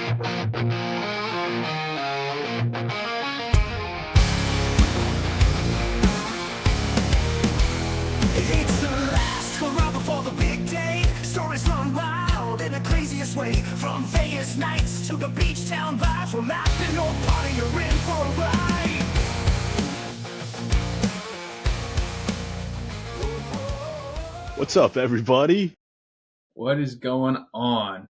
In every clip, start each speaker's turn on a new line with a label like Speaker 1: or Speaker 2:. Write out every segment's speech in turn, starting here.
Speaker 1: It's the last hurrah before the big day. Stories run wild in the craziest way. From Vegas nights to the beach town vibes. We're laughing or party, you're in for a ride.
Speaker 2: What's up, everybody?
Speaker 3: What is going on?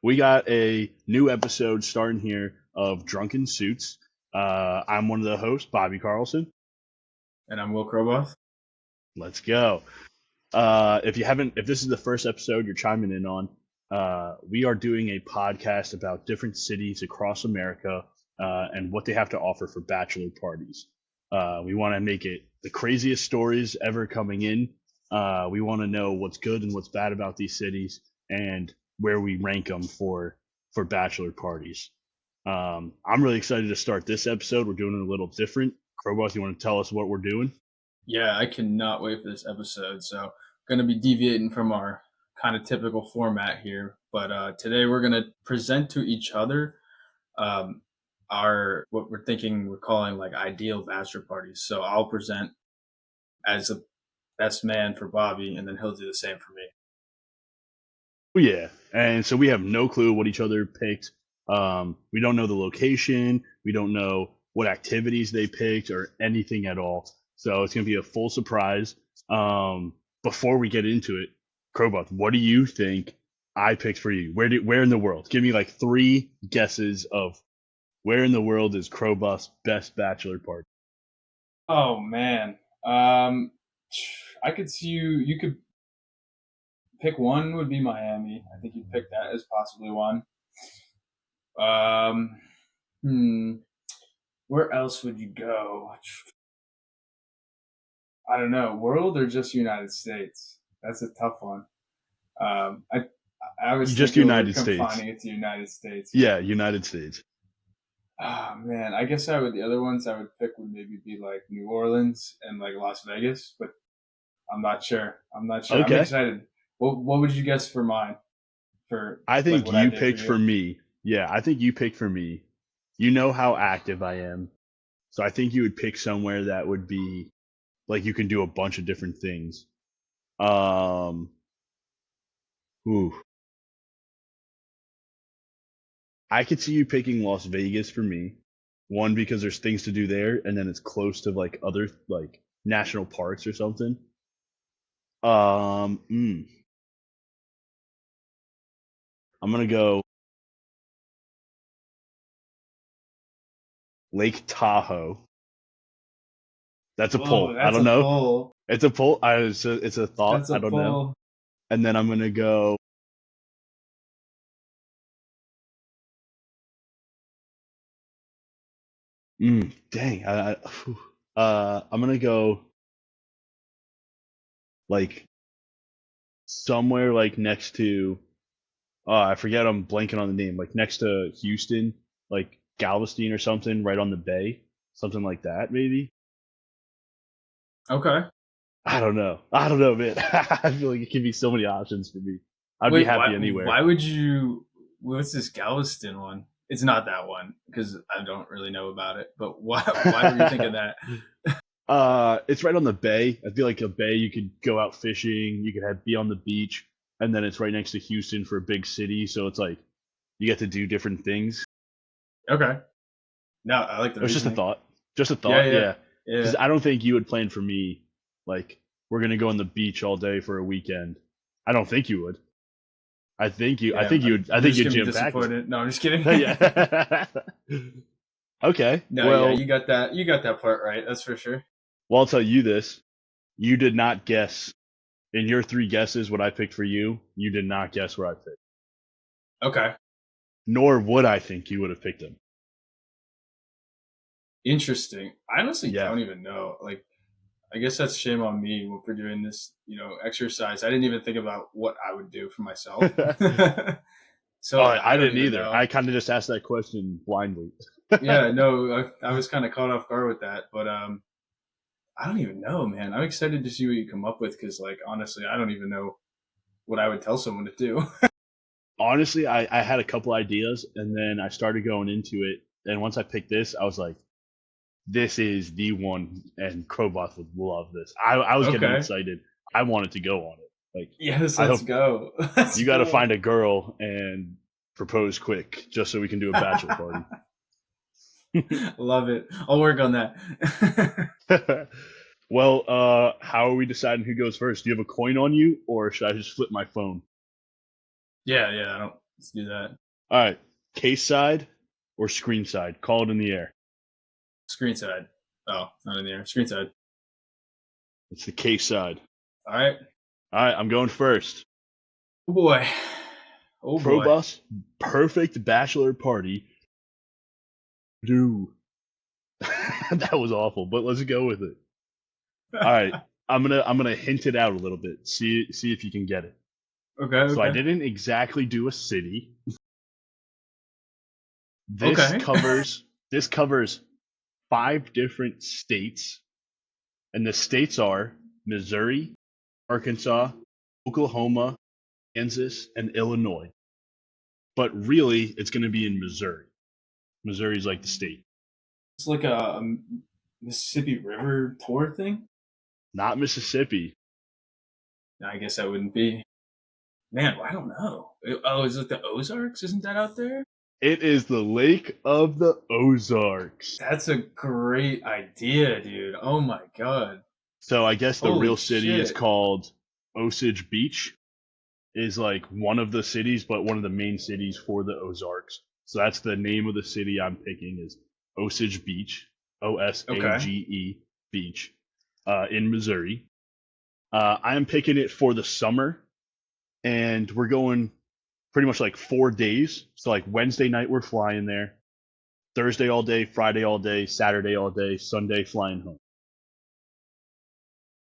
Speaker 2: We got a new episode starting here of Drunken Suits. I'm one of the hosts, Bobby Carlson.
Speaker 3: And I'm Will Kroboth.
Speaker 2: Let's go. If this is the first episode you're chiming in on, we are doing a podcast about different cities across America and what they have to offer for bachelor parties. We want to make it the craziest stories ever coming in. We want to know what's good and what's bad about these cities and where we rank them for bachelor parties. I'm really excited to start this episode. We're doing it a little different. Kroboth, you want to tell us what we're doing?
Speaker 3: Yeah, I cannot wait for this episode. So, going to be deviating from our kind of typical format here. But today we're going to present to each other our what we're calling like ideal bachelor parties. So I'll present as the best man for Bobby, and then he'll do the same for me.
Speaker 2: Yeah, and so we have no clue what each other picked. We don't know the location. We don't know what activities they picked or anything at all. So it's going to be a full surprise. Before we get into it, Kroboth, what do you think I picked for you? Where in the world? Give me like 3 guesses of where in the world is Kroboth's best bachelor party.
Speaker 3: Oh man, I could see you could pick one. Would be Miami. I think you picked that as possibly one. Where else would you go? I don't know. World or just United States? That's a tough one. I was
Speaker 2: Just
Speaker 3: thinking
Speaker 2: United
Speaker 3: we're
Speaker 2: States.
Speaker 3: confining it to United States.
Speaker 2: Yeah, United States.
Speaker 3: Oh man, I guess the other ones I would pick would maybe be like New Orleans and like Las Vegas, but I'm not sure.
Speaker 2: Okay.
Speaker 3: I'm excited. What would you guess for mine?
Speaker 2: I think
Speaker 3: what I
Speaker 2: you
Speaker 3: did
Speaker 2: picked for me. Yeah, I think you picked for me. You know how active I am. So I think you would pick somewhere that would be like you can do a bunch of different things. Ooh. I could see you picking Las Vegas for me. One, because there's things to do there, and then it's close to like other like national parks or something. I'm gonna go Lake Tahoe. That's a poll. I
Speaker 3: That's
Speaker 2: don't
Speaker 3: a
Speaker 2: know.
Speaker 3: poll.
Speaker 2: It's a poll. It's a thought.
Speaker 3: That's a
Speaker 2: I don't know.
Speaker 3: poll.
Speaker 2: And then I'm gonna go. Dang. I'm gonna go like somewhere like next to. I forget. I'm blanking on the name. Like next to Houston, like Galveston or something, right on the bay, something like that, maybe.
Speaker 3: Okay.
Speaker 2: I don't know, man. I feel like it could be so many options for me. I'd be happy anywhere.
Speaker 3: Why would you? What's this Galveston one? It's not that one because I don't really know about it. But why were you thinking that?
Speaker 2: It's right on the bay. I feel like a bay. You could go out fishing. You could be on the beach, and then it's right next to Houston for a big city. So it's like you get to do different things.
Speaker 3: Okay. No, I like the.
Speaker 2: It was just a thought.
Speaker 3: Yeah.
Speaker 2: Because I don't think you would plan for me like we're gonna go on the beach all day for a weekend. I don't think you would. I think you would. I think you'd jam pack.
Speaker 3: No, I'm just kidding.
Speaker 2: Yeah. Okay.
Speaker 3: No,
Speaker 2: well,
Speaker 3: yeah, you got that. You got that part right. That's for sure.
Speaker 2: Well, I'll tell you this: you did not guess in your 3 guesses what I picked for you. You did not guess where I picked.
Speaker 3: Okay.
Speaker 2: Nor would I think you would have picked him.
Speaker 3: Interesting. I honestly don't even know. Like, I guess that's shame on me for doing this, exercise. I didn't even think about what I would do for myself. So
Speaker 2: I didn't either. I kind of just asked that question blindly.
Speaker 3: Yeah, no, I was kind of caught off guard with that, but I don't even know, man. I'm excited to see what you come up with because, like, honestly, I don't even know what I would tell someone to do.
Speaker 2: honestly, I had a couple ideas, and then I started going into it. And once I picked this, I was like, this is the one, and Crowbots would love this. I was getting
Speaker 3: Okay.
Speaker 2: excited. I wanted to go on it. Like,
Speaker 3: Yes,
Speaker 2: I
Speaker 3: let's
Speaker 2: hope
Speaker 3: go. Let's
Speaker 2: you got to
Speaker 3: go.
Speaker 2: find a girl and propose quick, just so we can do a bachelor party.
Speaker 3: Love it. I'll work on that.
Speaker 2: Well, how are we deciding who goes first? Do you have a coin on you, or should I just flip my phone?
Speaker 3: Yeah, yeah. I don't. Let's do that.
Speaker 2: All right, case side or screen side? Call it in the air.
Speaker 3: Screen side. Oh, not in the air. Screen side.
Speaker 2: It's the case side.
Speaker 3: All right.
Speaker 2: All right, I'm going first.
Speaker 3: Oh boy. Oh boy.
Speaker 2: Probus, perfect bachelor party. Do that was awful, but let's go with it. All right, I'm gonna hint it out a little bit. See if you can get it.
Speaker 3: Okay.
Speaker 2: So I
Speaker 3: Okay.
Speaker 2: didn't exactly do a city. This
Speaker 3: Okay.
Speaker 2: covers this covers 5 different states, and the states are Missouri, Arkansas, Oklahoma, Kansas, and Illinois. But really, it's going to be in Missouri. Missouri's like the state,
Speaker 3: It's like a Mississippi River tour thing.
Speaker 2: not Mississippi.
Speaker 3: I guess that wouldn't be. Man, I don't know. Oh, is it the Ozarks? Isn't that out there?
Speaker 2: It is the Lake of the Ozarks.
Speaker 3: That's a great idea, dude. Oh my god.
Speaker 2: So I guess the
Speaker 3: Holy
Speaker 2: real city is
Speaker 3: shit.
Speaker 2: called Osage Beach. Is like one of the cities, but one of the main cities for the Ozarks. So that's the name of the city I'm picking is Osage Beach,
Speaker 3: Okay.
Speaker 2: Osage Beach, in Missouri. I am picking it for the summer, and we're going pretty much like 4 days. So like Wednesday night we're flying there, Thursday all day, Friday all day, Saturday all day, Sunday flying home,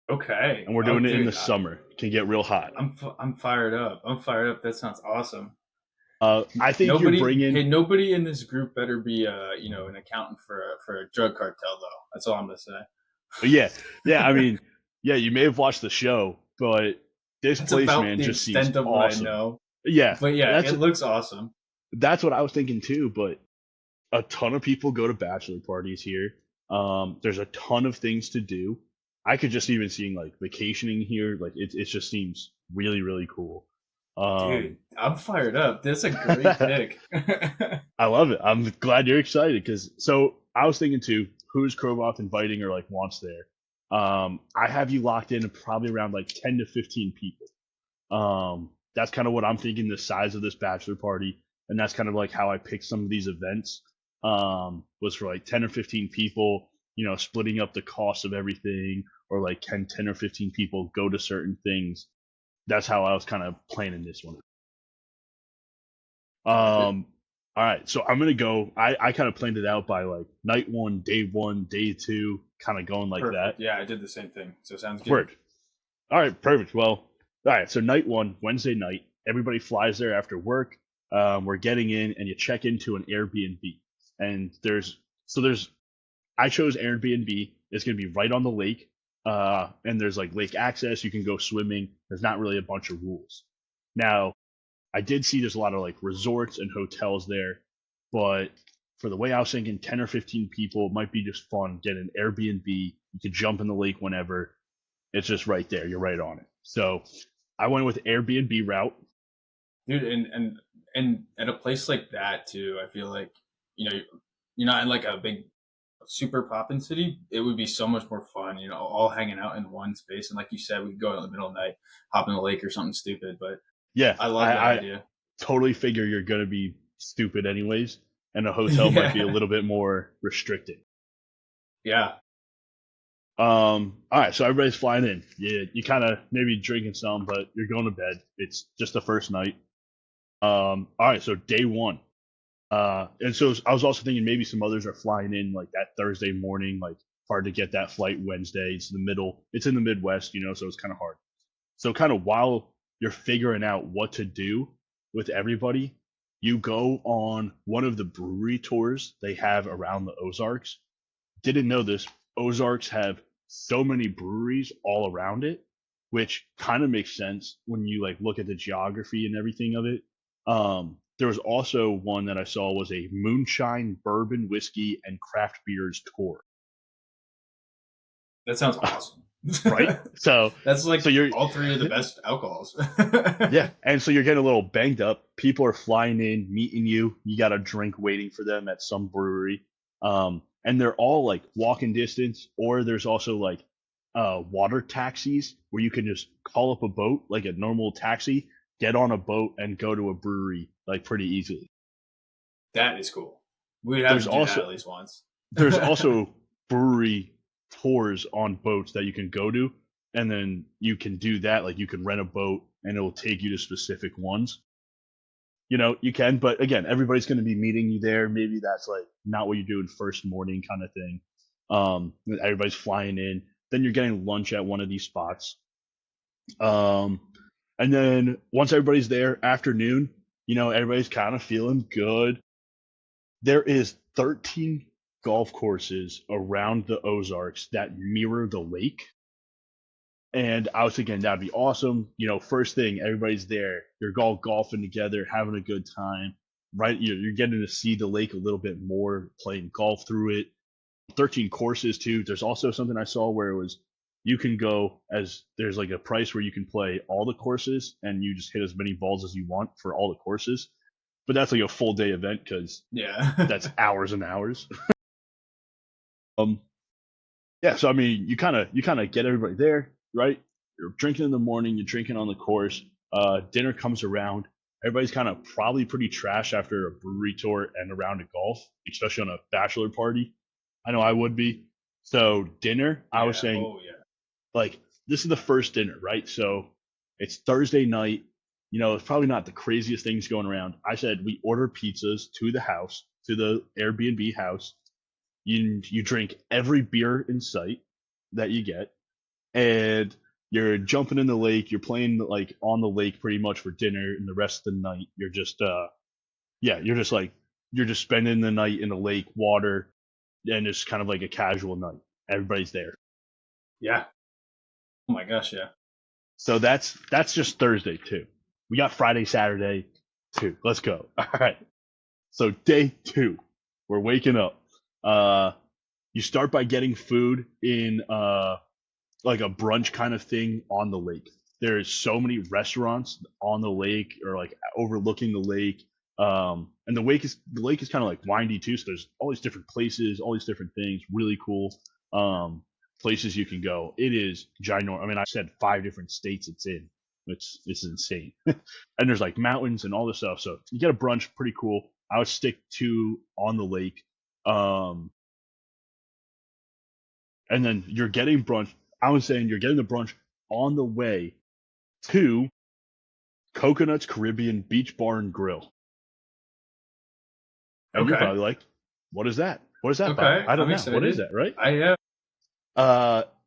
Speaker 3: Okay.
Speaker 2: and we're
Speaker 3: Oh,
Speaker 2: doing it in the
Speaker 3: dude,
Speaker 2: summer. It can get real hot.
Speaker 3: I'm fired up. I'm fired up. That sounds awesome.
Speaker 2: I think you're
Speaker 3: Nobody,
Speaker 2: bringing
Speaker 3: hey, nobody in this group better be, an accountant for a drug cartel, though. That's all I'm gonna say.
Speaker 2: Yeah, yeah. I mean, yeah. You may have watched the show, but this
Speaker 3: That's
Speaker 2: place,
Speaker 3: about
Speaker 2: man,
Speaker 3: the
Speaker 2: just seems
Speaker 3: extent of what I
Speaker 2: awesome.
Speaker 3: know.
Speaker 2: Yeah,
Speaker 3: But yeah,
Speaker 2: that's
Speaker 3: it looks awesome.
Speaker 2: that's what I was thinking too. But a ton of people go to bachelor parties here. There's a ton of things to do. I could just even seeing like vacationing here. Like it just seems really really cool. Um,
Speaker 3: Dude, I'm fired up. That's a great pick.
Speaker 2: I love it. I'm glad you're excited because so I was thinking too, who's Krovoth inviting or like wants there? I have you locked in probably around like 10 to 15 people. That's kind of what I'm thinking the size of this bachelor party, and that's kind of like how I picked some of these events. Was for like 10 or 15 people, splitting up the cost of everything, or like can 10 or 15 people go to certain things. That's how I was kind of planning this one.
Speaker 3: Got it.
Speaker 2: Um, all right, so I'm gonna go. I kind of planned it out by like night one, day two, kind of going like
Speaker 3: Perfect.
Speaker 2: that.
Speaker 3: Yeah, I did the same thing. So sounds good.
Speaker 2: Word. All right, perfect. Well, all right. So night one, Wednesday night, everybody flies there after work. We're getting in, and you check into an Airbnb, and there's I chose Airbnb. It's gonna be right on the lake, and there's like lake access. You can go swimming. There's not really a bunch of rules. Now, I did see there's a lot of like resorts and hotels there, but for the way I was thinking, 10 or 15 people might be just fun. Get an Airbnb. You could jump in the lake whenever. It's just right there. You're right on it. So I went with Airbnb route.
Speaker 3: Dude, and at a place like that too, I feel like, you know, you're not in like a big super poppin' city. It would be so much more fun, all hanging out in one space. And like you said, we could go in the middle of the night, hop in the lake or something stupid. But
Speaker 2: Yeah,
Speaker 3: I love that
Speaker 2: I
Speaker 3: idea.
Speaker 2: totally figure you're gonna be stupid anyways, and a hotel might be a
Speaker 3: Yeah.
Speaker 2: little bit more restricted.
Speaker 3: Yeah.
Speaker 2: All right, so everybody's flying in. Yeah, you kind of maybe drinking some, but you're going to bed. It's just the first night. All right, so day one. And so I was also thinking maybe some others are flying in like that Thursday morning. Like hard to get that flight Wednesday. It's the middle. It's in the Midwest, so it's kind of hard. So kind of while you're figuring out what to do with everybody, you go on one of the brewery tours they have around the Ozarks. Didn't know this. Ozarks have so many breweries all around it, which kind of makes sense when you like look at the geography and everything of it. There was also one that I saw was a moonshine, bourbon, whiskey, and craft beers tour.
Speaker 3: That sounds awesome.
Speaker 2: Right?
Speaker 3: That's like
Speaker 2: So you're
Speaker 3: all three of the best alcohols.
Speaker 2: yeah, and so you're getting a little banged up. People are flying in, meeting you. You got a drink waiting for them at some brewery, and they're all like walking distance. Or there's also like water taxis where you can just call up a boat like a normal taxi, get on a boat, and go to a brewery like pretty easily.
Speaker 3: That is cool. We'd have
Speaker 2: There's
Speaker 3: to do that
Speaker 2: also
Speaker 3: at least once.
Speaker 2: there's also brewery tours on boats that you can go to, and then you can do that. Like you can rent a boat, and it will take you to specific ones. You can, but again, everybody's going to be meeting you there. Maybe that's like not what you're doing first morning kind of thing. Everybody's flying in. Then you're getting lunch at one of these spots. Um, and then once everybody's there, afternoon, everybody's kind of feeling good. There is 13 golf courses around the Ozarks that mirror the lake. And I was thinking that'd be awesome. First thing, everybody's there. You're all golfing together, having a good time, right? You're getting to see the lake a little bit more, playing golf through it. 13 courses too. There's also something I saw where it was you can go as there's like a price where you can play all the courses and you just hit as many balls as you want for all the courses. But that's like a full day event because
Speaker 3: Yeah.
Speaker 2: that's hours and hours. Yeah, so I mean, you kind of get everybody there, right? You're drinking in the morning, you're drinking on the course. Dinner comes around. Everybody's kind of probably pretty trash after a brewery tour and a round of golf, especially on a bachelor party. I know I would be. So dinner, I was
Speaker 3: Yeah.
Speaker 2: saying,
Speaker 3: Oh yeah.
Speaker 2: like, this is the first dinner, right? So it's Thursday night. It's probably not the craziest things going around. I said we order pizzas to the house, to the Airbnb house. You drink every beer in sight that you get, and you're jumping in the lake. You're playing like on the lake pretty much for dinner, and the rest of the night you're just yeah, you're just spending the night in the lake water, and it's kind of like a casual night. Everybody's there.
Speaker 3: Yeah. Oh my gosh, yeah.
Speaker 2: So that's just Thursday too. We got Friday, Saturday too. Let's go. All right. So day 2, we're waking up. You start by getting food in like a brunch kind of thing on the lake. There's so many restaurants on the lake or like overlooking the lake. And the lake is kind of like windy too, so there's all these different places, all these different things, really cool places you can go. It is ginormous. I mean, I said 5 different states it's in. It's insane. And there's like mountains and all this stuff. So you get a brunch, pretty cool. I would stick to on the lake. Um, and then you're getting brunch. I was saying you're getting the brunch on the way to Coconuts Caribbean Beach Bar and Grill. And you're
Speaker 3: Okay.
Speaker 2: probably like, what is that? What is that,
Speaker 3: Okay.
Speaker 2: Bob? I don't
Speaker 3: I'm
Speaker 2: know.
Speaker 3: excited.
Speaker 2: What is that, right?
Speaker 3: I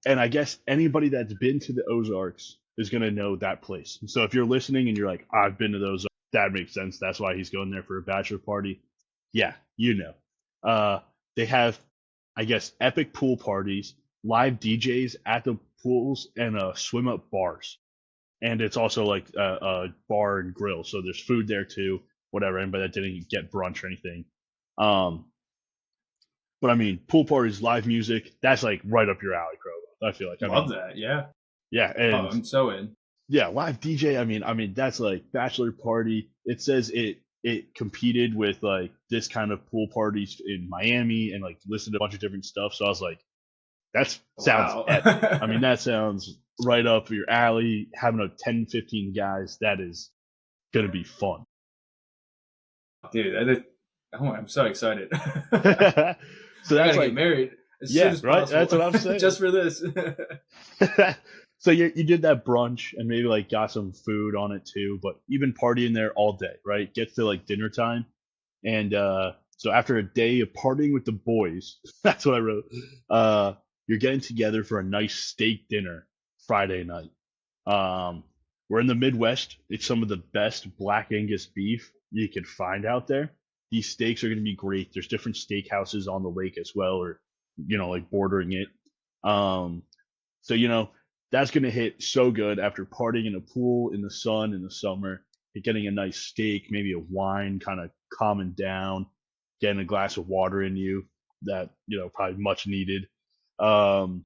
Speaker 2: And I guess anybody that's been to the Ozarks is going to know that place. So if you're listening and you're like, I've been to those, that makes sense. That's why he's going there for a bachelor party. Yeah, they have, I guess, epic pool parties, live DJs at the pools, and swim up bars. And it's also like a bar and grill. So there's food there too, whatever. Anybody that didn't get brunch or anything. Um, but I mean, pool parties, live music, that's like right up your alley, Crow. I feel like.
Speaker 3: love that. Yeah.
Speaker 2: Yeah,
Speaker 3: Oh,
Speaker 2: and
Speaker 3: I'm so in.
Speaker 2: yeah, live DJ. I mean, that's like bachelor party. It says it competed with like this kind of pool parties in Miami and like listed a bunch of different stuff. So I was like, that sounds
Speaker 3: Wow.
Speaker 2: epic. I mean, that sounds right up your alley. Having a 10, 15 guys, that is gonna be fun.
Speaker 3: Dude, I'm so excited.
Speaker 2: So
Speaker 3: I
Speaker 2: that's
Speaker 3: gotta
Speaker 2: like
Speaker 3: get married as
Speaker 2: yeah,
Speaker 3: soon as
Speaker 2: right?
Speaker 3: possible.
Speaker 2: That's what I'm saying.
Speaker 3: Just for this.
Speaker 2: So you did that brunch and maybe like got some food on it too, but you've been partying there all day, right? Gets to like dinner time, and so after a day of partying with the boys, that's what I wrote. You're getting together for a nice steak dinner Friday night. We're in the Midwest. It's some of the best Black Angus beef you can find out there. These steaks are going to be great. There's different steakhouses on the lake as well, or like bordering it. So that's going to hit so good after partying in a pool in the sun in the summer. getting a nice steak, maybe a wine, kind of calming down, getting a glass of water in you that, probably much needed. Um,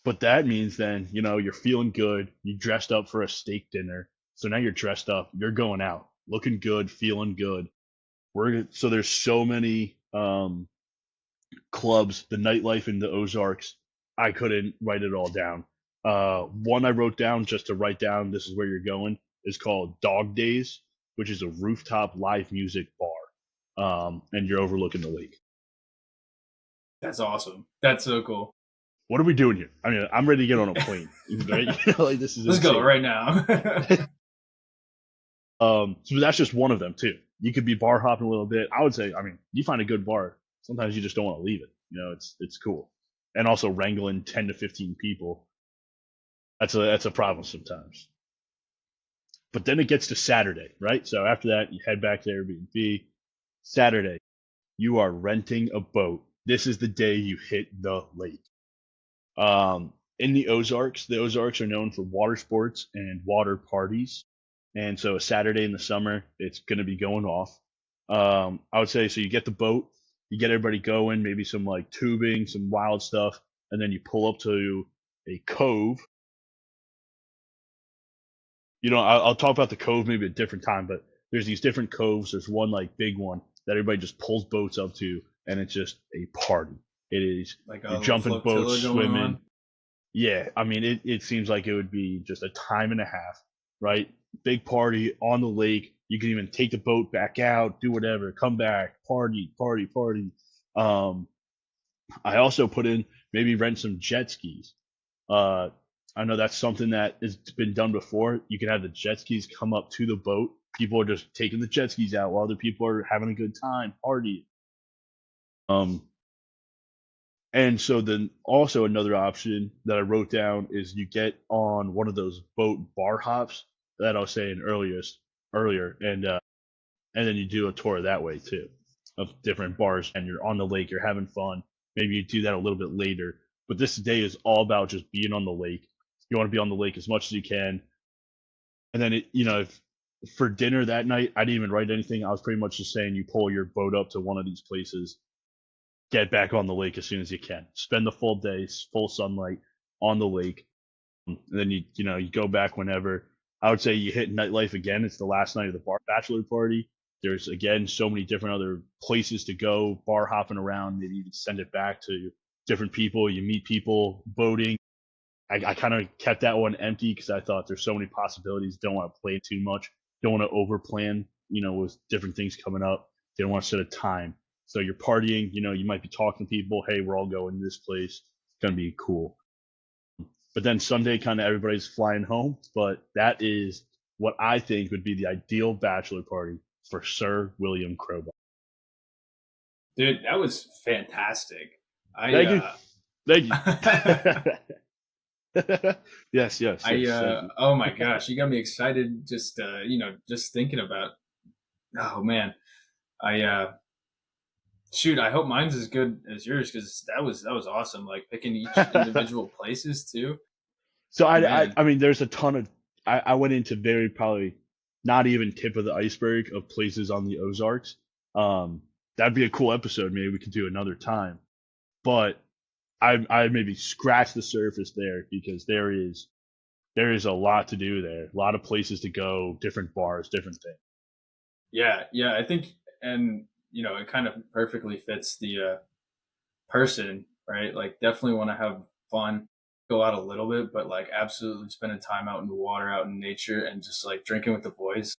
Speaker 2: but that means then, you're feeling good. You dressed up for a steak dinner. So now you're dressed up, you're going out, looking good, feeling good. So there's so many clubs, the nightlife in the Ozarks. I couldn't write it all down. One I wrote down just to write down this is where you're going is called Dog Days, which is a rooftop live music bar, and you're overlooking the lake.
Speaker 3: That's awesome. That's so cool.
Speaker 2: What are we doing here? I mean, I'm ready to get on a plane. Right? Like this is
Speaker 3: Let's
Speaker 2: insane.
Speaker 3: go right now.
Speaker 2: So that's just one of them too. You could be bar hopping a little bit. I would say, I mean, you find a good bar. Sometimes you just don't want to leave it. It's cool. And also wrangling 10 to 15 people. That's a problem sometimes. But then it gets to Saturday, right? So after that, you head back to Airbnb. Saturday, you are renting a boat. This is the day you hit the lake. In the Ozarks are known for water sports and water parties. And so a Saturday in the summer, it's going to be going off. I would say, so you get the boat, you get everybody going, maybe some like tubing, some wild stuff, and then you pull up to a cove. I'll talk about the cove maybe at a different time, but there's these different coves. There's one like big one that everybody just pulls boats up to, and it's just a party. It is
Speaker 3: like
Speaker 2: you're jumping boats, swimming. On. Yeah, I mean, it seems like it would be just a time and a half, right? Big party on the lake. You can even take the boat back out, do whatever, come back, party. I also put in maybe rent some jet skis. I know that's something that has been done before. You can have the jet skis come up to the boat. People are just taking the jet skis out while other people are having a good time, partying. And so then also another option that I wrote down is you get on one of those boat bar hops that I was saying earlier, and then you do a tour that way too of different bars, and you're on the lake, you're having fun. Maybe you do that a little bit later, but this day is all about just being on the lake. You want to be on the lake as much as you can, and then if for dinner that night, I didn't even write anything. I was pretty much just saying you pull your boat up to one of these places, get back on the lake as soon as you can. Spend the full day, full sunlight on the lake, and then you go back whenever. I would say you hit nightlife again. It's the last night of the bachelor party. There's again so many different other places to go, bar hopping around. Maybe you can send it back to different people. You meet people, boating. I kind of kept that one empty because I thought there's so many possibilities. Don't want to play too much. Don't want to over plan. With different things coming up. Didn't want to set a time. So you're partying. You might be talking to people. Hey, we're all going to this place. It's gonna be cool. But then Sunday, kind of everybody's flying home. But that is what I think would be the ideal bachelor party for Sir William Crowbar.
Speaker 3: Dude, that was fantastic.
Speaker 2: Thank you. Yes.
Speaker 3: Oh my gosh, you got me excited just just thinking about. Oh man, shoot, I hope mine's as good as yours because that was awesome. Like picking each individual places too.
Speaker 2: So I mean, there's a ton of. I went into very probably not even tip of the iceberg of places on the Ozarks. That'd be a cool episode. Maybe we could do another time. But I maybe scratched the surface there because there is a lot to do there. A lot of places to go, different bars, different things.
Speaker 3: Yeah, I think, and it kind of perfectly fits the person, right? Like, definitely want to have fun, go out a little bit, but like absolutely spending time out in the water, out in nature, and just like drinking with the boys.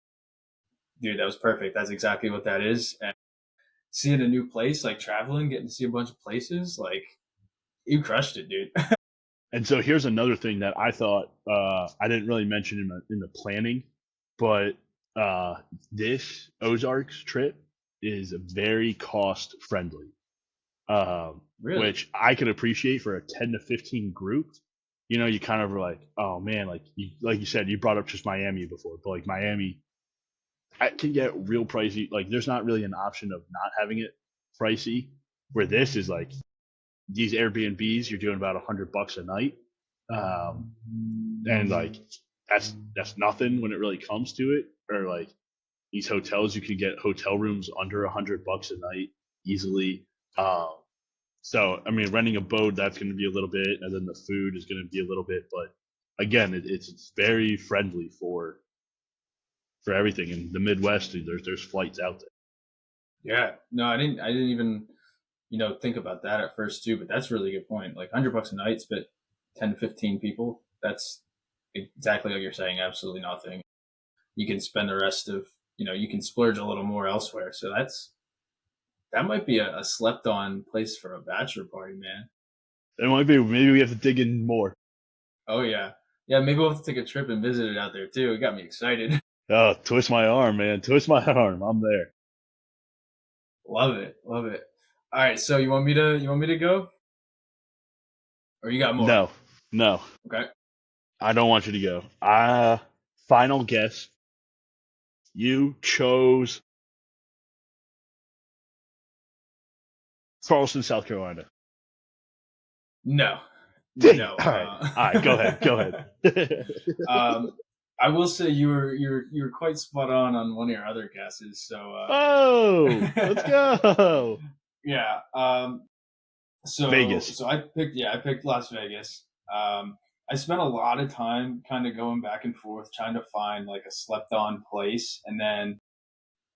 Speaker 3: Dude, that was perfect. That's exactly what that is. And seeing a new place, like traveling, getting to see a bunch of places, like you crushed it, dude.
Speaker 2: And so here's another thing that I thought I didn't really mention in the planning, but this Ozarks trip is very cost friendly,
Speaker 3: Really?
Speaker 2: which I can appreciate for a 10 to 15 group. You kind of are like, oh man, like you said, you brought up just Miami before, but like Miami, I can get real pricey. Like there's not really an option of not having it pricey. Where this is like these Airbnbs, you're doing about $100 a night, and like that's nothing when it really comes to it. or like these hotels, you can get hotel rooms under $100 a night easily. Um, so I mean, renting a boat, that's going to be a little bit, and then the food is going to be a little bit. But again, it's very friendly for everything in the Midwest. There's flights out there.
Speaker 3: Yeah. No, I didn't even, think about that at first too, but that's a really good point. Like $100 a night, but 10 to 15 people, that's exactly like you're saying, absolutely nothing. You can spend the rest of, you can splurge a little more elsewhere. So that might be a slept on place for a bachelor party, man.
Speaker 2: It might be. Maybe we have to dig in more.
Speaker 3: Oh yeah. Yeah, maybe we'll have to take a trip and visit it out there too. It got me excited.
Speaker 2: Oh, twist my arm, man! Twist my arm. I'm there.
Speaker 3: Love it. Love it. All right, so you want me to go? Or you got more?
Speaker 2: No, no,
Speaker 3: Okay.
Speaker 2: I don't want you to go. Final guess. You chose Charleston, South Carolina.
Speaker 3: No.
Speaker 2: Dang.
Speaker 3: No.
Speaker 2: All right. All right. Go ahead. Go ahead.
Speaker 3: Um, I will say you were quite spot on one of your other guesses. So
Speaker 2: Oh, let's go.
Speaker 3: yeah. So
Speaker 2: Vegas.
Speaker 3: so I picked Las Vegas. I spent a lot of time kind of going back and forth trying to find like a slept on place, and then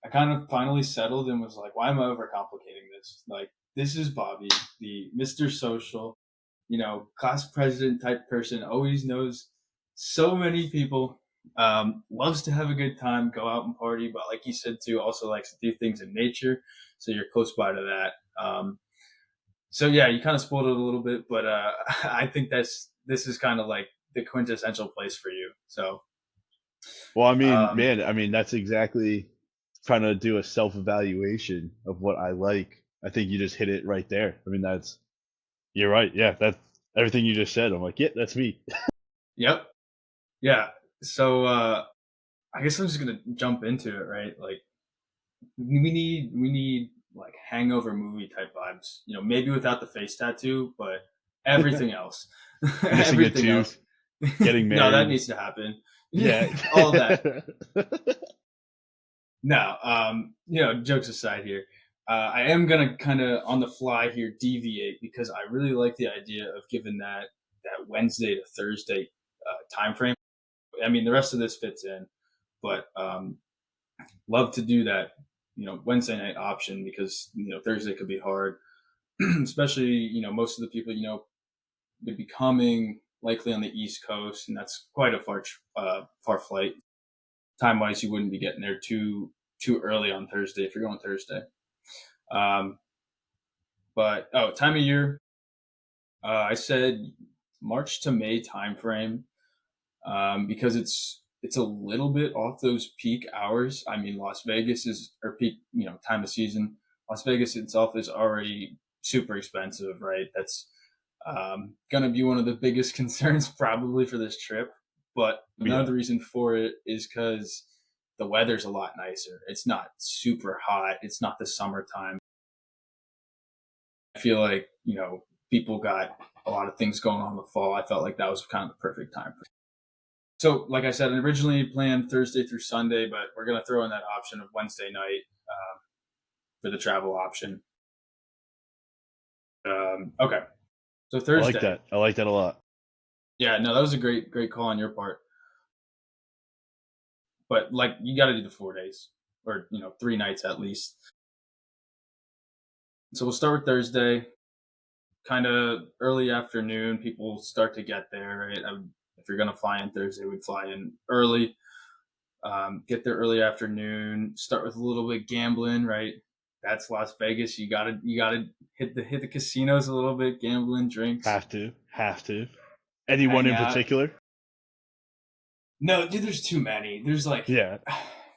Speaker 3: I kind of finally settled and was like, why am I overcomplicating this? Like, this is Bobby, the Mr. Social, class president type person, always knows so many people, loves to have a good time, go out and party, but like you said too, also likes to do things in nature. So you're close by to that. So yeah, you kind of spoiled it a little bit, but I think this is kind of like the quintessential place for you. So
Speaker 2: Well, I mean,
Speaker 3: um,
Speaker 2: man, I mean, that's exactly trying to do a self evaluation of what I like. I think you just hit it right there. I mean, you're right. Yeah, that's everything you just said. I'm like, yeah, that's me.
Speaker 3: yep, yeah. So I guess I'm just gonna jump into it, right? Like we need like hangover movie type vibes. Maybe without the face tattoo, but everything else,
Speaker 2: Missing a
Speaker 3: everything else.
Speaker 2: tooth, getting
Speaker 3: No, that
Speaker 2: married.
Speaker 3: needs to happen.
Speaker 2: Yeah.
Speaker 3: All of that. No, jokes aside here. I am gonna kind of on the fly here deviate because I really like the idea of giving that Wednesday to Thursday time frame. I mean, the rest of this fits in, but love to do that. Wednesday night option because Thursday could be hard, especially most of the people would be coming likely on the East Coast, and that's quite a far flight. Time wise, you wouldn't be getting there too early on Thursday if you're going Thursday. Um, but time of year, I said March to May timeframe because it's a little bit off those peak hours. I mean, Las Vegas is or peak time of season. Las Vegas itself is already super expensive, right? That's going to be one of the biggest concerns probably for this trip. But
Speaker 2: Yeah.
Speaker 3: another reason for it is because the weather's a lot nicer. It's not super hot. It's not the summertime. I feel like, people got a lot of things going on in the fall. I felt like that was kind of the perfect time. So, like I said, I originally planned Thursday through Sunday, but we're going to throw in that option of Wednesday night for the travel option. Okay. So
Speaker 2: I like
Speaker 3: Thursday.
Speaker 2: that. I like that a lot.
Speaker 3: Yeah, no, that was a great call on your part. But like, you got to do the 4 days or, 3 nights at least. So we'll start with Thursday, kind of early afternoon. People start to get there, right? If you're going to fly in Thursday, we'd fly in early, get there early afternoon, start with a little bit gambling, right? That's Las Vegas. You gotta hit the casinos a little bit, gambling, drinks,
Speaker 2: Have to. Anyone
Speaker 3: hang
Speaker 2: in
Speaker 3: out.
Speaker 2: particular?
Speaker 3: No, dude, there's too many. There's like
Speaker 2: Yeah.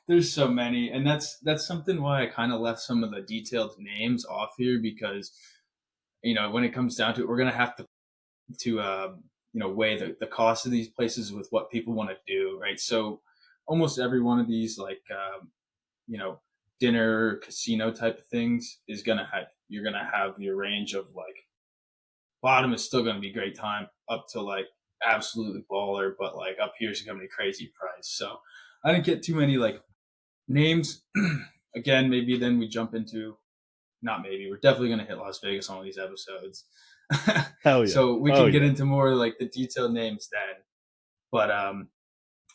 Speaker 3: there's so many, and that's something why I kind of left some of the detailed names off here because when it comes down to it, we're gonna have to weigh the cost of these places with what people want to do, right? So almost every one of these like you know dinner casino type of things is gonna have you're gonna have your range of like bottom is still gonna be great time up to like absolutely baller, but like up here is gonna be crazy price. So I didn't get too many like names, again, maybe then we jump into, not maybe, we're definitely going to hit Las Vegas on one of these episodes.
Speaker 2: Hell yeah.
Speaker 3: So we
Speaker 2: Oh
Speaker 3: can get
Speaker 2: yeah.
Speaker 3: into more like the detailed names then. But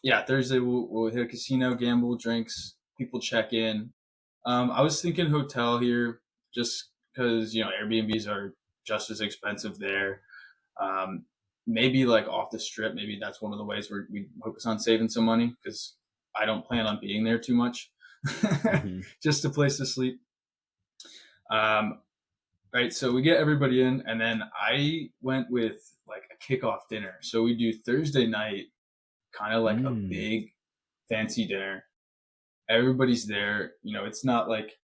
Speaker 3: yeah, Thursday we'll hit a casino, gamble, drinks, people check in. I was thinking hotel here just because, Airbnbs are just as expensive there. Um, maybe like off the strip, maybe that's one of the ways where we focus on saving some money because I don't plan on being there too much.
Speaker 2: Hmm.
Speaker 3: Just a place to sleep. Um, right. So we get everybody in, and then I went with like a kickoff dinner. So we do Thursday night, kind of like a
Speaker 2: Mm.
Speaker 3: big fancy dinner. Everybody's there. It's not like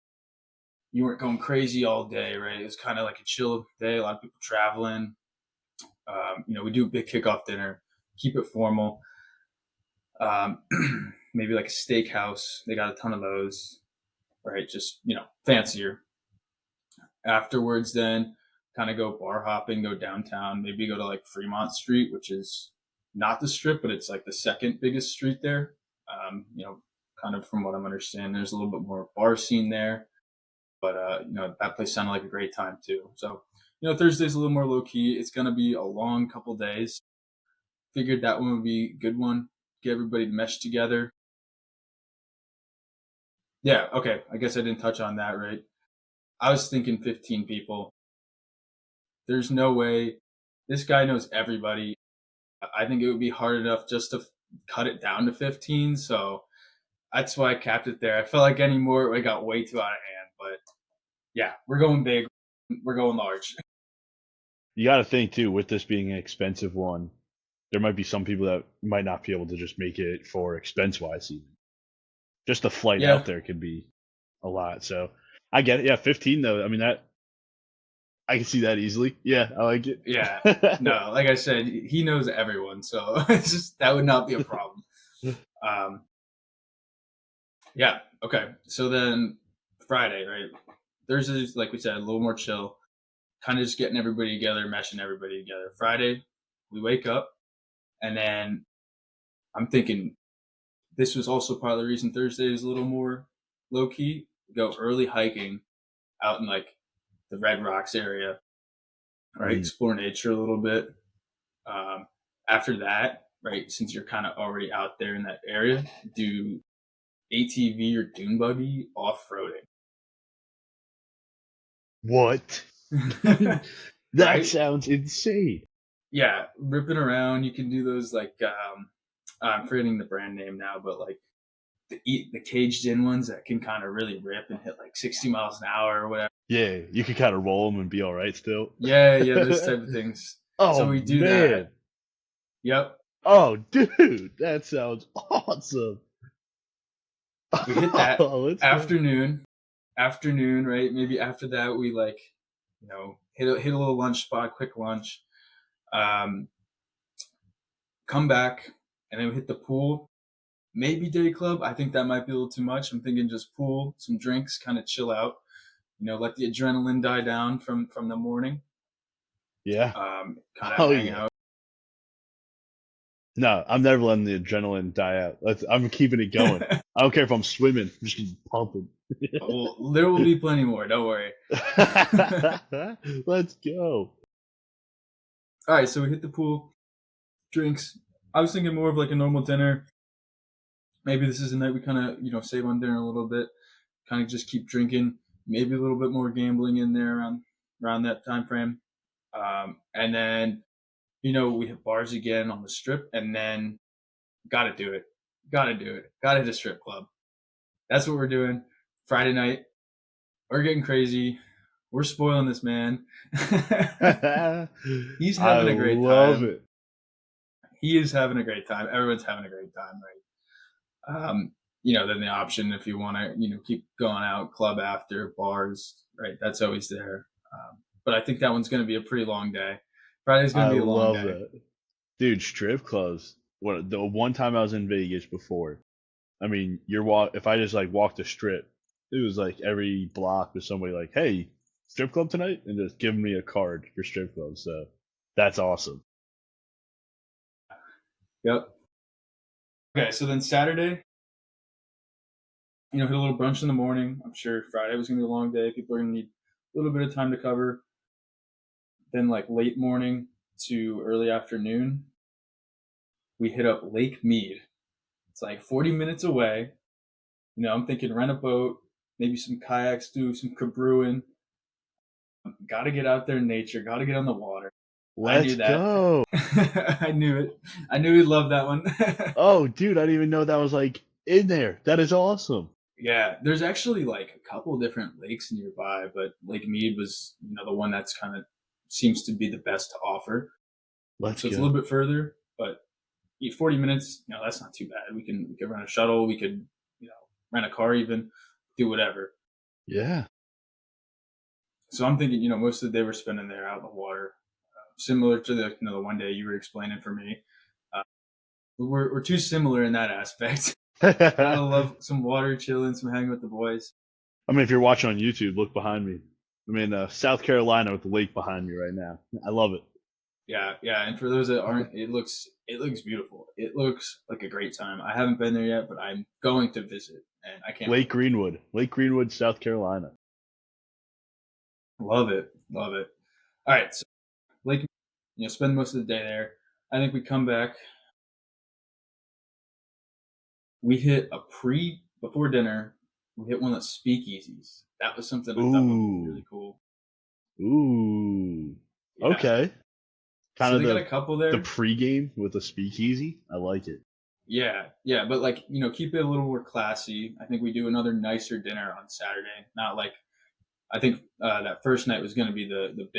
Speaker 3: you weren't going crazy all day, right? It was kind of like a chill day. A lot of people traveling. We do a big kickoff dinner, keep it formal. Um, maybe like a steakhouse. They got a ton of those, right? Just, fancier. Afterwards, then kind of go bar hopping, go downtown, maybe go to like Fremont Street, which is not the strip, but it's like the second biggest street there. Kind of from what I'm understanding, there's a little bit more bar scene there, but that place sounded like a great time too. So, Thursday's a little more low key. It's gonna be a long couple days. Figured that one would be a good one. Get everybody to mesh together. Yeah, okay. I guess I didn't touch on that, right? I was thinking 15 people. There's no way this guy knows everybody. I think it would be hard enough just to cut it down to 15. So that's why I capped it there. I felt like any more, it got way too out of hand. But yeah, we're going big. We're going large.
Speaker 2: You got to think too, with this being an expensive one, there might be some people that might not be able to just make it for expense wise even. Just the flight
Speaker 3: Yeah,
Speaker 2: out there could be a lot. So I get it. Yeah, 15 though. I mean that I can see that easily. Yeah, I like
Speaker 3: yeah.
Speaker 2: it.
Speaker 3: No, like I said, he knows everyone. So it's just, that would not be a problem. Um, yeah, okay. So then Friday, right? Thursday's, like we said, a little more chill. Kind of just getting everybody together, meshing everybody together. Friday, we wake up, and then I'm thinking this was also part of the reason Thursday is a little more low key. Go early hiking out in like the Red Rocks area, right?
Speaker 2: Mm.
Speaker 3: Explore nature a little bit. Um, After that, right, since you're kind of already out there in that area, do ATV or dune buggy off
Speaker 2: What?
Speaker 3: roading,
Speaker 2: That
Speaker 3: right?
Speaker 2: sounds insane.
Speaker 3: Yeah, ripping around. You can do those like I'm forgetting the brand name now, but like the caged in ones that can kind of really rip and hit like 60 miles an hour or whatever.
Speaker 2: Yeah, you could kind of roll them and be all right still.
Speaker 3: Yeah, yeah, those type of things. So
Speaker 2: Oh
Speaker 3: we do
Speaker 2: man.
Speaker 3: that. Yep,
Speaker 2: Oh dude, that sounds awesome.
Speaker 3: we hit that
Speaker 2: Oh, let's go.
Speaker 3: afternoon, right? Maybe after that we like, hit a little lunch spot, quick lunch. Um, Come back and then we hit the pool. Maybe day club. I think that might be a little too much. I'm thinking just pool, some drinks, kind of chill out. Let the adrenaline die down from the morning.
Speaker 2: Yeah.
Speaker 3: Kind of
Speaker 2: Oh
Speaker 3: hang
Speaker 2: yeah.
Speaker 3: out.
Speaker 2: No, I'm never letting the adrenaline die out. I'm keeping it going. I don't care if I'm swimming. I'm just keep pumping.
Speaker 3: Well, there will be plenty more. Don't worry.
Speaker 2: Let's go.
Speaker 3: All right, so we hit the pool, drinks. I was thinking more of like a normal dinner. Maybe this is a night we kind of save on dinner a little bit. Kind of just keep drinking. Maybe a little bit more gambling in there around that time frame. And then we hit bars again on the strip, and then gotta do it. Gotta do it. Gotta hit a strip club. That's what we're doing. Friday night. We're getting crazy. We're spoiling this man. He's
Speaker 2: I
Speaker 3: having a great
Speaker 2: love
Speaker 3: time.
Speaker 2: it.
Speaker 3: He is having a great time. Everyone's having a great time, right? Then the option if you want to, keep going out, club after, bars, right? That's always there. But I think that one's going to be a pretty long day. Friday's going
Speaker 2: I
Speaker 3: to be a long
Speaker 2: love
Speaker 3: day.
Speaker 2: that. Dude, strip clubs. What the one time I was in Vegas before. I mean, if I just like walked the strip, it was like every block was somebody like, "Hey, strip club tonight," and just giving me a card for strip clubs. So that's awesome.
Speaker 3: Yep. Okay, so then Saturday, hit a little brunch in the morning. I'm sure Friday was gonna be a long day. People are gonna need a little bit of time to cover. Then like late morning to early afternoon, we hit up Lake Mead. It's like 40 minutes away. I'm thinking rent a boat, maybe some kayaks, do some cabrewing. Got to get out there in nature. Got to get on the water. I
Speaker 2: Let's
Speaker 3: knew that.
Speaker 2: go.
Speaker 3: I knew it. I knew he'd love that one.
Speaker 2: Oh, dude, I didn't even know that was like in there. That is awesome.
Speaker 3: Yeah, there's actually like a couple different lakes nearby, but Lake Mead was, the one that's kind of seems to be the best to offer.
Speaker 2: Let's
Speaker 3: So it's a little
Speaker 2: go.
Speaker 3: bit further, but 40 minutes, that's not too bad. We could rent a shuttle, we could, rent a car even, do whatever.
Speaker 2: Yeah.
Speaker 3: So I'm thinking, most of the day we're spending there out in the water, similar to the one day you were explaining for me. Uh, we're too similar in that aspect. Gotta
Speaker 2: I
Speaker 3: love some water, chilling, some hanging with the boys.
Speaker 2: mean, if you're watching on YouTube, look behind me. I'm in South Carolina with the lake behind me right now. I love it.
Speaker 3: Yeah, yeah. And for those that aren't, it looks beautiful. It looks like a great time. I haven't been there yet, but I'm going to visit, and I can't
Speaker 2: Lake
Speaker 3: wait.
Speaker 2: Greenwood. Lake Greenwood, South Carolina.
Speaker 3: Love it, love it. All right, so Lake, spend most of the day there. I think we come back. We hit before dinner. We hit one of the speakeasies. That was something I thought would be
Speaker 2: Ooh.
Speaker 3: really cool.
Speaker 2: Ooh.
Speaker 3: Yeah.
Speaker 2: Okay. Kind
Speaker 3: So
Speaker 2: of
Speaker 3: they got a
Speaker 2: the
Speaker 3: couple
Speaker 2: the
Speaker 3: there.
Speaker 2: pregame with the speakeasy. I like it.
Speaker 3: Yeah, yeah, but like keep it a little more classy. I think we do another nicer dinner on Saturday. Not like I think that first night was going to be the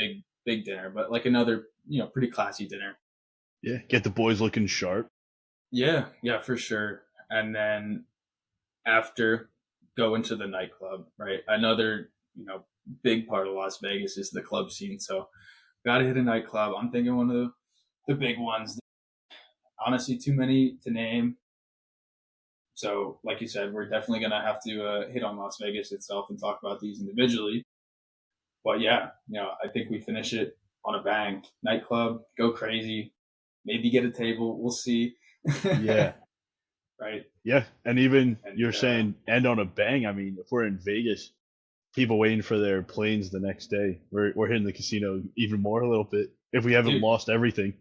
Speaker 3: big dinner, but like another pretty classy dinner.
Speaker 2: Yeah. Get the boys looking sharp.
Speaker 3: Yeah, yeah, for sure. And then after go into the nightclub, right? Another big part of Las Vegas is the club scene. So got to hit a nightclub. I'm thinking one of the big ones. Honestly, too many to name. So, like you said, we're definitely gonna have to hit on Las Vegas itself and talk about these individually. But yeah, I think we finish it on a bang. Nightclub, go crazy, maybe get a table. We'll see.
Speaker 2: Yeah.
Speaker 3: Right.
Speaker 2: Yeah. And even
Speaker 3: And
Speaker 2: you're saying end on a bang. I mean, if we're in Vegas, people waiting for their planes the next day, we're hitting the casino even more a little bit if we haven't
Speaker 3: dude,
Speaker 2: lost everything.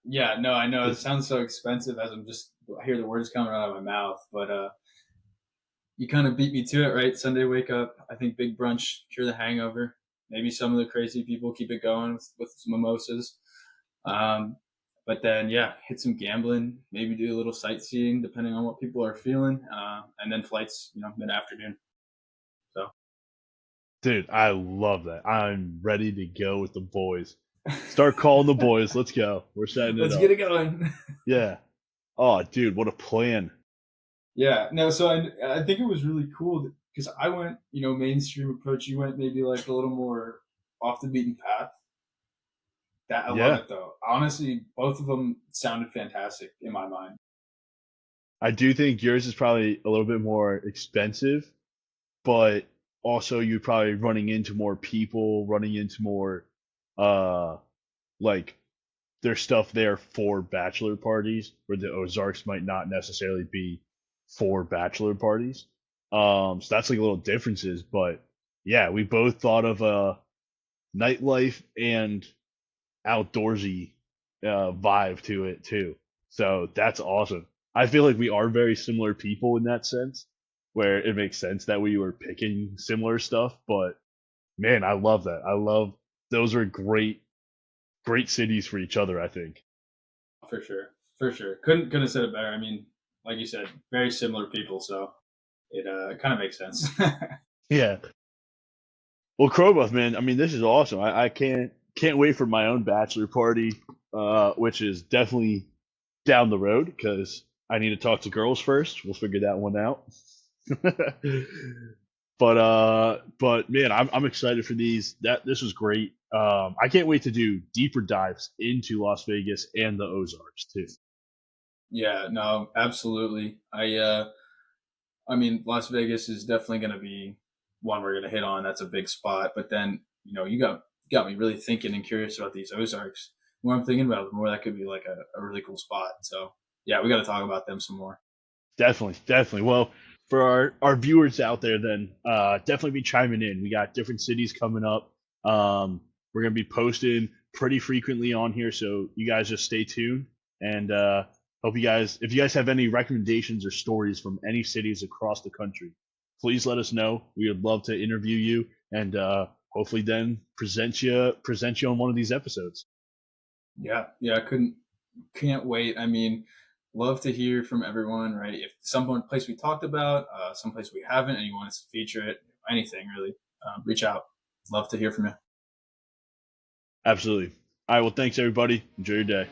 Speaker 3: yeah, no, I know it sounds so expensive as I hear the words coming out of my mouth, but you kind of beat me to it, right? Sunday wake up, I think big brunch, cure the hangover. Maybe some of the crazy people keep it going with some mimosas. Um, but then, yeah, hit some gambling, maybe do a little sightseeing, depending on what people are feeling, and then flights, mid afternoon. So,
Speaker 2: Dude, I love that. I'm ready to go with the boys. Start calling the boys. Let's go. We're setting it
Speaker 3: let's get
Speaker 2: up.
Speaker 3: it going.
Speaker 2: Yeah. Oh, dude, what a plan.
Speaker 3: Yeah, no, so I think it was really cool because I went, mainstream approach. You went maybe like a little more off the beaten path. That I love
Speaker 2: Yeah.
Speaker 3: it though. Honestly, both of them sounded fantastic in my mind.
Speaker 2: I do think yours is probably a little bit more expensive, but also you're probably running into more people, running into more uh like there's stuff there for bachelor parties where the Ozarks might not necessarily be for bachelor parties. So that's like little differences, but yeah, we both thought of nightlife and outdoorsy vibe to it too. So that's awesome. I feel like we are very similar people in that sense, where it makes sense that we were picking similar stuff. But man, I love that. I love those are great cities for each other. I think.
Speaker 3: For sure, for sure. Couldn't have said it better. I mean, like you said, very similar people, so it kind of makes sense.
Speaker 2: Yeah. Well, Crowbuff, man. I mean, this is awesome. I can't wait for my own bachelor party, which is definitely down the road because I need to talk to girls first. We'll figure that one out. But man, I'm excited for these. This was great. I can't wait to do deeper dives into Las Vegas and the Ozarks too.
Speaker 3: Yeah, no, absolutely. I mean, Las Vegas is definitely going to be one we're going to hit on. That's a big spot. But then, you got me really thinking and curious about these Ozarks. The more I'm thinking about it, the more that could be like a really cool spot. So yeah, we got to talk about them some more.
Speaker 2: Definitely, definitely. Well, for our viewers out there, then definitely be chiming in. We got different cities coming up. We're gonna be posting pretty frequently on here, so you guys just stay tuned. And hope you guys, if you guys have any recommendations or stories from any cities across the country, please let us know. We would love to interview you and hopefully then present you on one of these episodes.
Speaker 3: Yeah, yeah, can't wait. I mean, love to hear from everyone, right? If some place we talked about, some place we haven't, and you want us to feature it, anything really, reach out. Love to hear from you.
Speaker 2: Absolutely. All right. Well, thanks everybody. Enjoy your day.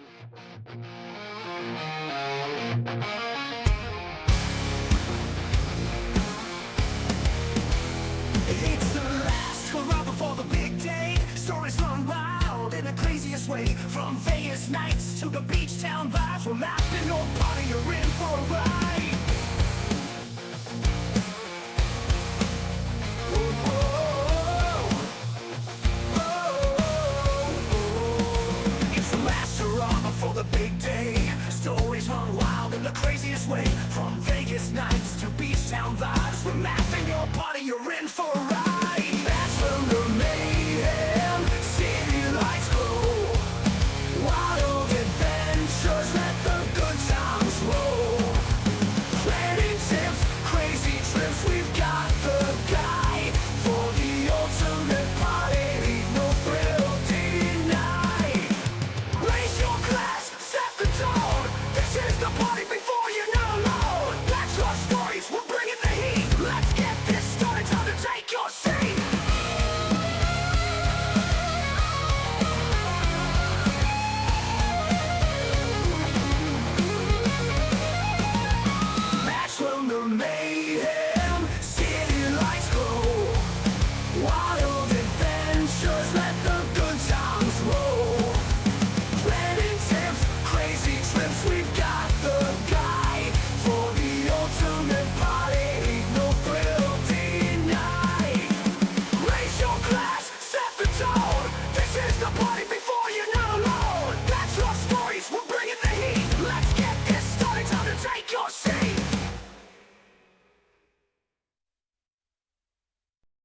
Speaker 1: It's the last hurrah before the big day. Stories run wild in the craziest way. From Vegas nights to the beach town vibes. We're laughing or party, you're in for a ride.